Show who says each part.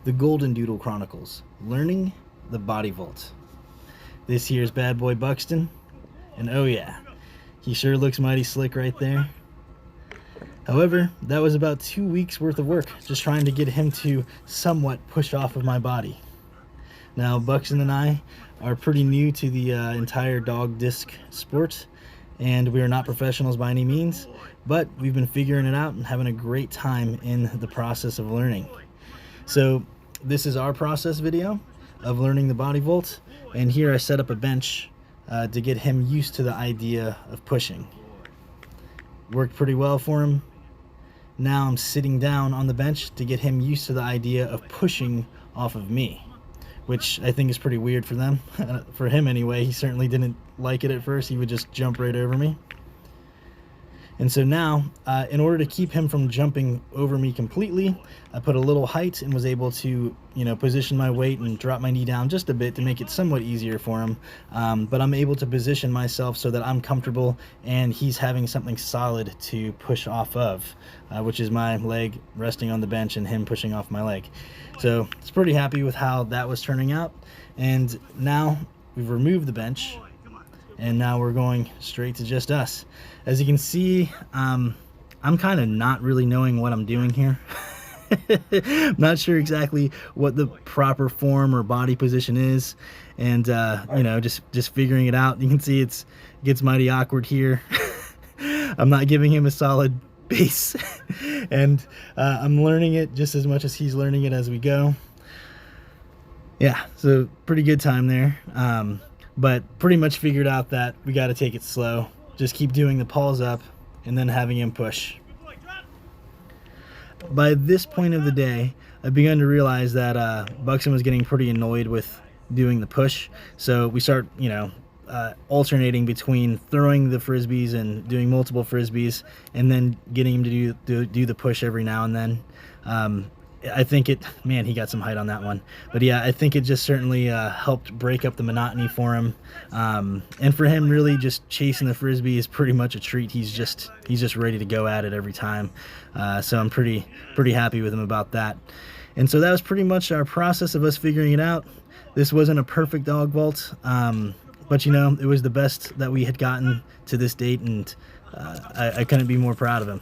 Speaker 1: The Golden Doodle Chronicles, Learning the Body Vault. This here's bad boy Buxton, and oh yeah, he sure looks mighty slick right there. However, that was about 2 weeks worth of work, just trying to get him to somewhat push off of my body. Now, Buxton and I are pretty new to the entire dog disc sport, and we are not professionals by any means, but we've been figuring it out and having a great time in the process of learning. So this is our process video of learning the body vault, and here I set up a bench to get him used to the idea of pushing. Worked pretty well for him. Now I'm sitting down on the bench to get him used to the idea of pushing off of me, which I think is pretty weird for them. For him anyway, he certainly didn't like it at first. He would just jump right over me. And so now, in order to keep him from jumping over me completely, I put a little height and was able to, position my weight and drop my knee down just a bit to make it somewhat easier for him. But I'm able to position myself so that I'm comfortable and he's having something solid to push off of, which is my leg resting on the bench and him pushing off my leg. So it's pretty happy with how that was turning out. And now we've removed the bench, and now we're going straight to just us. As you can see, I'm kind of not really knowing what I'm doing here. I'm not sure exactly what the proper form or body position is, and just figuring it out. You can see it gets mighty awkward here. I'm not giving him a solid base, and I'm learning it just as much as he's learning it as we go. Yeah, so pretty good time there. But pretty much figured out that we got to take it slow. Just keep doing the paws up and then having him push. By this point of the day, I've begun to realize that Buxton was getting pretty annoyed with doing the push. So we start, alternating between throwing the Frisbees and doing multiple Frisbees, and then getting him to do the push every now and then. I think he got some height on that one. But yeah, I think it just certainly helped break up the monotony for him. And for him, really just chasing the Frisbee is pretty much a treat. He's just ready to go at it every time. So I'm pretty happy with him about that. And so that was pretty much our process of us figuring it out. This wasn't a perfect dog vault, but it was the best that we had gotten to this date, and I couldn't be more proud of him.